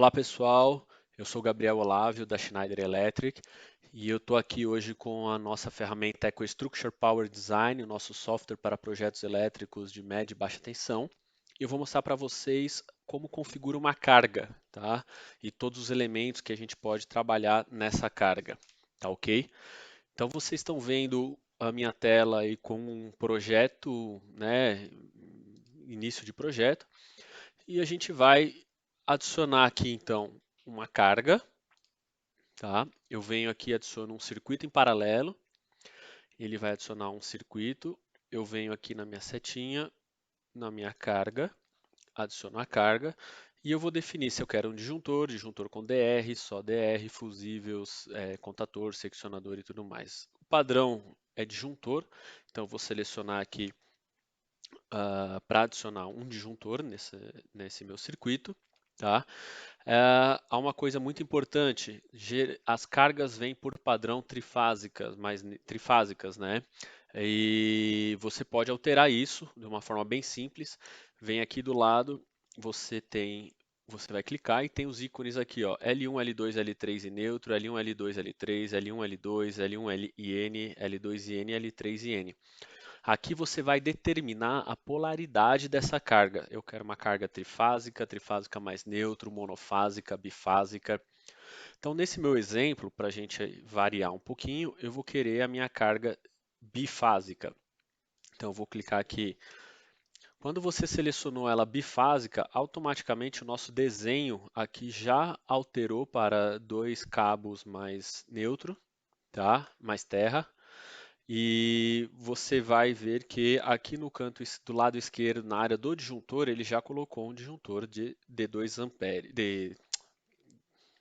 Olá pessoal, eu sou Gabriel Olávio da Schneider Electric e eu estou aqui hoje com a nossa ferramenta EcoStructure Power Design, o nosso software para projetos elétricos de média e baixa tensão. E eu vou mostrar para vocês como configura uma carga, tá? E todos os elementos que a gente pode trabalhar nessa carga, tá ok? Então vocês estão vendo a minha tela aí com um projeto, né? Início de projeto. E a gente vai adicionar aqui então uma carga, tá? Eu venho aqui e adiciono um circuito em paralelo, ele vai adicionar um circuito, eu venho aqui na minha setinha, na minha carga, adiciono a carga, e eu vou definir se eu quero um disjuntor, disjuntor com DR, só DR, fusíveis, contator, seccionador e tudo mais. O padrão é disjuntor, então eu vou selecionar aqui para adicionar um disjuntor nesse meu circuito, tá? Há uma coisa muito importante, as cargas vêm por padrão trifásicas, né? E você pode alterar isso de uma forma bem simples. Vem aqui do lado, você vai clicar e tem os ícones aqui, ó, L1, L2, L3 e neutro, L1, L2, L3, L1, L2, L1, L e N, L2 e N, L3 e N. Aqui você vai determinar a polaridade dessa carga. Eu quero uma carga trifásica, trifásica mais neutro, monofásica, bifásica. Então, nesse meu exemplo, para a gente variar um pouquinho, eu vou querer a minha carga bifásica. Então, eu vou clicar aqui. Quando você selecionou ela bifásica, automaticamente o nosso desenho aqui já alterou para dois cabos mais neutro, tá? Mais terra. E você vai ver que aqui no canto do lado esquerdo, na área do disjuntor, ele já colocou um disjuntor de 2 amperes, de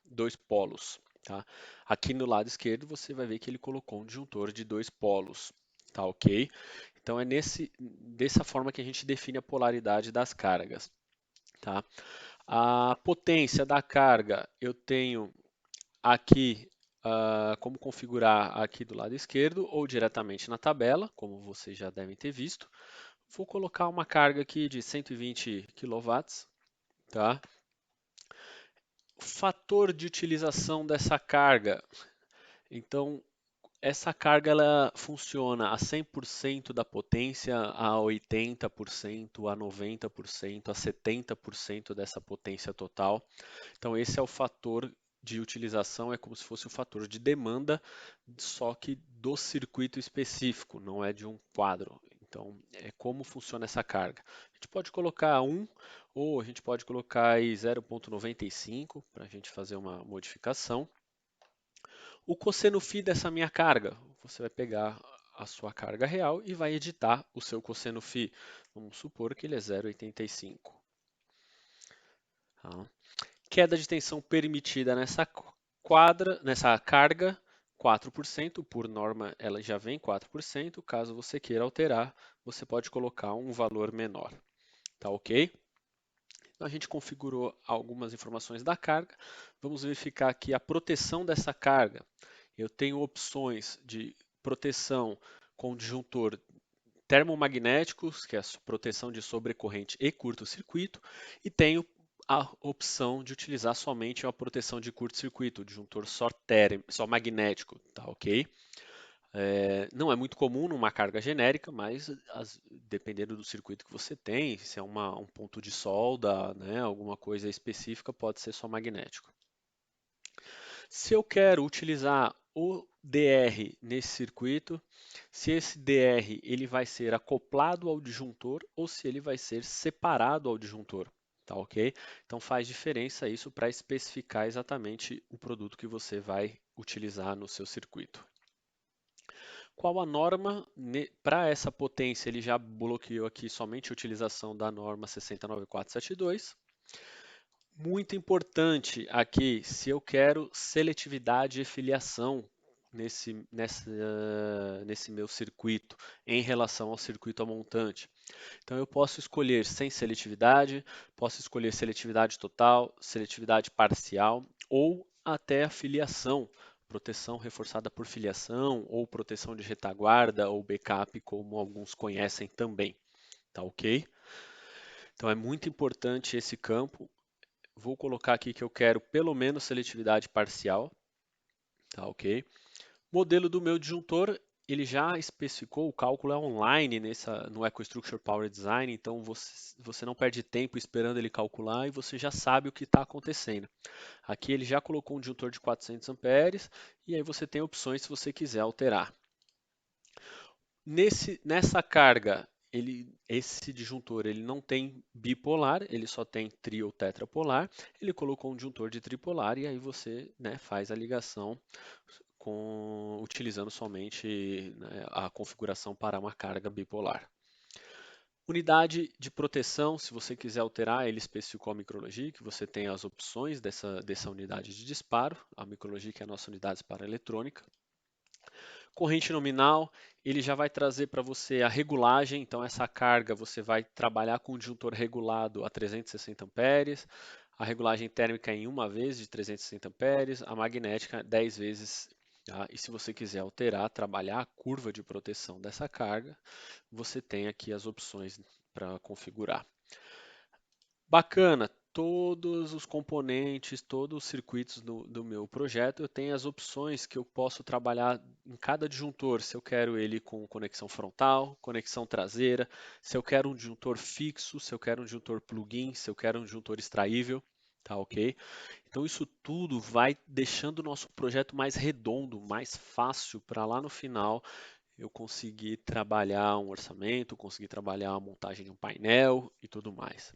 2 polos, tá? Aqui no lado esquerdo você vai ver que ele colocou um disjuntor de 2 polos, tá ok? Então é dessa forma que a gente define a polaridade das cargas, tá? A potência da carga eu tenho aqui como configurar aqui do lado esquerdo ou diretamente na tabela, como vocês já devem ter visto. Vou colocar uma carga aqui de 120 kW, tá? O fator de utilização dessa carga. Então, essa carga ela funciona a 100% da potência, a 80%, a 90%, a 70% dessa potência total. Então, esse é o fator de utilização, é como se fosse o fator de demanda, só que do circuito específico, não é de um quadro. Então, é como funciona essa carga. A gente pode colocar 1 ou a gente pode colocar aí 0,95 para a gente fazer uma modificação. O cosseno φ dessa minha carga, você vai pegar a sua carga real e vai editar o seu cosseno φ. Vamos supor que ele é 0,85. Tá? Queda de tensão permitida nessa carga, 4%, por norma ela já vem 4%, caso você queira alterar, você pode colocar um valor menor, tá ok? Então a gente configurou algumas informações da carga, vamos verificar aqui a proteção dessa carga. Eu tenho opções de proteção com disjuntor termomagnéticos, que é a proteção de sobrecorrente e curto-circuito, e tenho a opção de utilizar somente a proteção de curto-circuito, o disjuntor só magnético, tá ok? Não é muito comum numa carga genérica, mas dependendo do circuito que você tem, se é um ponto de solda, né, alguma coisa específica, pode ser só magnético. Se eu quero utilizar o DR nesse circuito, se esse DR ele vai ser acoplado ao disjuntor ou se ele vai ser separado ao disjuntor, tá ok? Então faz diferença isso para especificar exatamente o produto que você vai utilizar no seu circuito. Qual a norma para essa potência? Ele já bloqueou aqui somente a utilização da norma 69472. Muito importante aqui, se eu quero seletividade e filiação nesse meu circuito em relação ao circuito a montante. Então eu posso escolher sem seletividade, posso escolher seletividade total, seletividade parcial ou até a filiação, proteção reforçada por filiação ou proteção de retaguarda ou backup, como alguns conhecem também, tá ok? Então é muito importante esse campo. Vou colocar aqui que eu quero pelo menos seletividade parcial, tá ok? Modelo do meu disjuntor, ele já especificou, o cálculo é online no EcoStruxure Power Design, então você não perde tempo esperando ele calcular e você já sabe o que está acontecendo. Aqui ele já colocou um disjuntor de 400 amperes e aí você tem opções se você quiser alterar. Nessa carga, esse disjuntor ele não tem bipolar, ele só tem tri ou tetrapolar. Ele colocou um disjuntor de tripolar e aí você, né, faz a ligação utilizando somente, né, a configuração para uma carga bipolar. Unidade de proteção, se você quiser alterar, ele especificou a micrologia, que você tem as opções dessa unidade de disparo. A micrologia que é a nossa unidade de disparo eletrônica. Corrente nominal, ele já vai trazer para você a regulagem, então essa carga você vai trabalhar com o disjuntor regulado a 360 amperes, a regulagem térmica em uma vez de 360 amperes, a magnética 10 vezes. Tá? E se você quiser alterar, trabalhar a curva de proteção dessa carga, você tem aqui as opções para configurar. Bacana, todos os componentes, todos os circuitos do meu projeto, eu tenho as opções que eu posso trabalhar em cada disjuntor, se eu quero ele com conexão frontal, conexão traseira, se eu quero um disjuntor fixo, se eu quero um disjuntor plug-in, se eu quero um disjuntor extraível, tá ok? Então isso tudo vai deixando o nosso projeto mais redondo, mais fácil para lá no final eu conseguir trabalhar um orçamento, conseguir trabalhar a montagem de um painel e tudo mais.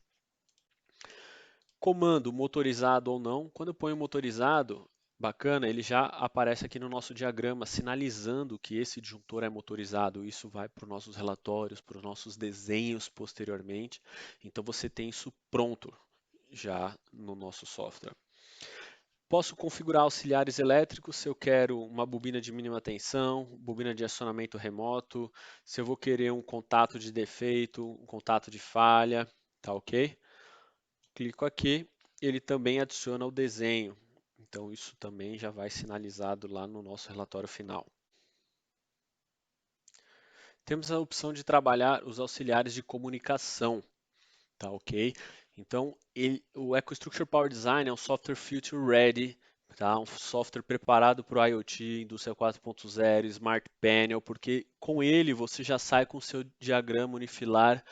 Comando motorizado ou não. Quando eu ponho motorizado, bacana, ele já aparece aqui no nosso diagrama sinalizando que esse disjuntor é motorizado. Isso vai para os nossos relatórios, para os nossos desenhos posteriormente. Então você tem isso pronto já no nosso software. Posso configurar auxiliares elétricos se eu quero uma bobina de mínima tensão, bobina de acionamento remoto, se eu vou querer um contato de defeito, um contato de falha, tá ok? Clico aqui, ele também adiciona o desenho. Então isso também já vai sinalizado lá no nosso relatório final. Temos a opção de trabalhar os auxiliares de comunicação, tá ok? Então o EcoStruxure Power Design é um software future ready, tá? Um software preparado para o IoT, Indústria 4.0, Smart Panel, porque com ele você já sai com o seu diagrama unifilar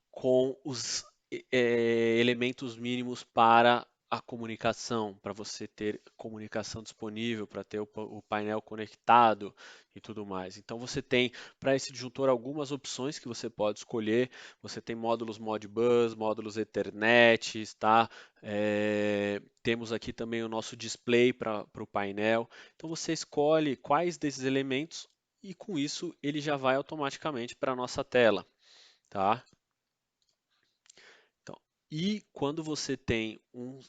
com os elementos mínimos para a comunicação, para você ter comunicação disponível, para ter o painel conectado e tudo mais. Então você tem para esse disjuntor algumas opções que você pode escolher. Você tem módulos Modbus, módulos Ethernet, tá? Temos aqui também o nosso display para o painel. Então você escolhe quais desses elementos e com isso ele já vai automaticamente para a nossa tela, tá? Então, e quando você tem um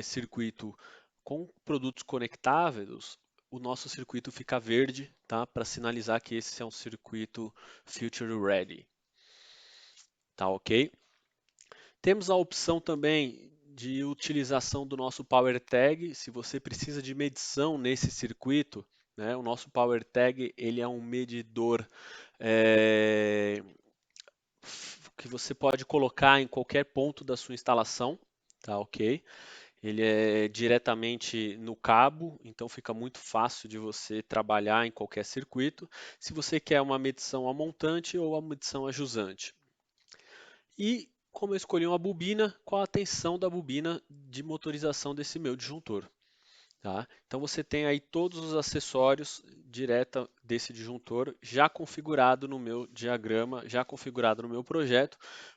circuito com produtos conectáveis, o nosso circuito fica verde, tá? Para sinalizar que esse é um circuito future ready, tá ok? Temos a opção também de utilização do nosso Power Tag, se você precisa de medição nesse circuito, né? O nosso Power Tag ele é um medidor que você pode colocar em qualquer ponto da sua instalação, tá ok? Ele é diretamente no cabo, então fica muito fácil de você trabalhar em qualquer circuito, se você quer uma medição a montante ou a medição a jusante. E como eu escolhi uma bobina, qual a tensão da bobina de motorização desse meu disjuntor. Tá? Então você tem aí todos os acessórios direta desse disjuntor já configurado no meu diagrama, já configurado no meu projeto,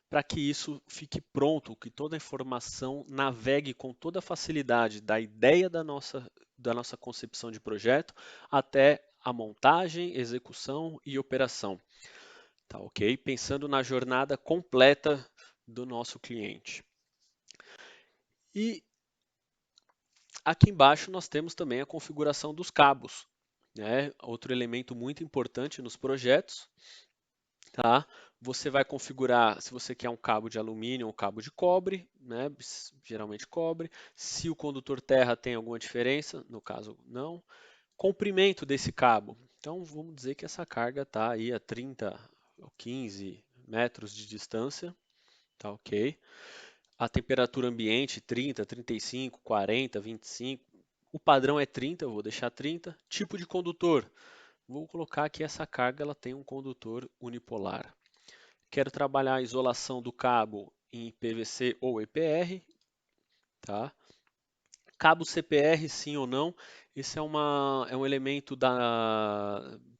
para que isso fique pronto, que toda a informação navegue com toda a facilidade da ideia da nossa concepção de projeto até a montagem, execução e operação. Tá, ok? Pensando na jornada completa do nosso cliente. E aqui embaixo nós temos também a configuração dos cabos, né? Outro elemento muito importante nos projetos, tá? Você vai configurar se você quer um cabo de alumínio ou um cabo de cobre, né? Geralmente cobre. Se o condutor terra tem alguma diferença, no caso não. Comprimento desse cabo. Então vamos dizer que essa carga está aí a 30 ou 15 metros de distância, tá ok? a temperatura ambiente 30, 35, 40, 25. O padrão é 30, eu vou deixar 30. Tipo de condutor, vou colocar aqui essa carga, ela tem um condutor unipolar. Quero trabalhar a isolação do cabo em PVC ou EPR, tá? Cabo CPR, sim ou não? Esse é um elemento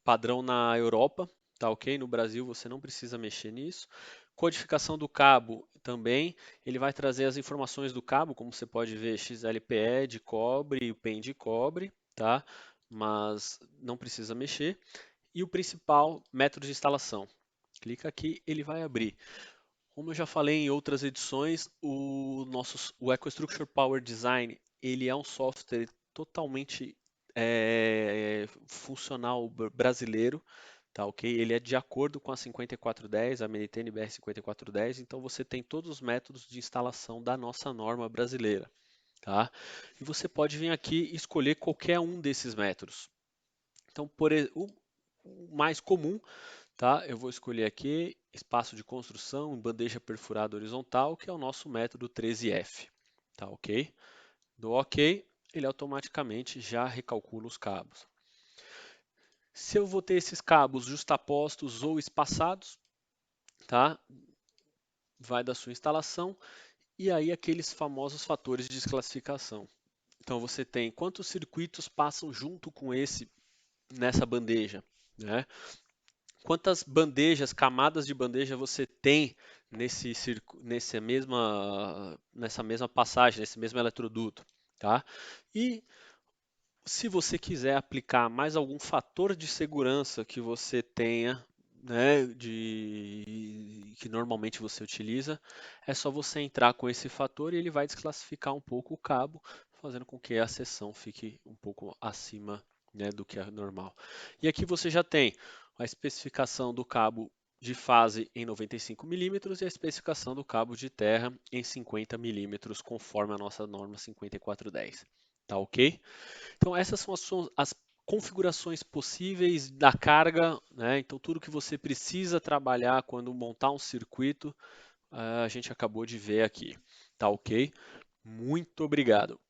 padrão na Europa, tá ok? No Brasil você não precisa mexer nisso. Codificação do cabo também, ele vai trazer as informações do cabo, como você pode ver, XLPE de cobre, PEN de cobre, tá? Mas não precisa mexer. E o principal, método de instalação. Clica aqui, ele vai abrir. Como eu já falei em outras edições, o EcoStruxure Power Design ele é um software totalmente funcional brasileiro, tá ok? Ele é de acordo com a 5410, a MNT NBR 5410, então você tem todos os métodos de instalação da nossa norma brasileira, tá? E você pode vir aqui e escolher qualquer um desses métodos. Então, o mais comum, tá? Eu vou escolher aqui espaço de construção, bandeja perfurada horizontal, que é o nosso método 13F, tá ok? Dou OK, ele automaticamente já recalcula os cabos. Se eu vou ter esses cabos justapostos ou espaçados, tá? Vai da sua instalação e aí aqueles famosos fatores de desclassificação. Então você tem quantos circuitos passam junto com esse nessa bandeja, né? Quantas bandejas, camadas de bandeja você tem nessa mesma passagem, nesse mesmo eletroduto, tá? E se você quiser aplicar mais algum fator de segurança que você tenha, né, que normalmente você utiliza, é só você entrar com esse fator e ele vai desclassificar um pouco o cabo, fazendo com que a seção fique um pouco acima, né, do que é normal. E aqui você já tem a especificação do cabo de fase em 95 milímetros e a especificação do cabo de terra em 50 milímetros, conforme a nossa norma 5410. Tá ok? Então, essas são as configurações possíveis da carga, né? Então, tudo que você precisa trabalhar quando montar um circuito, a gente acabou de ver aqui. Tá ok? Muito obrigado.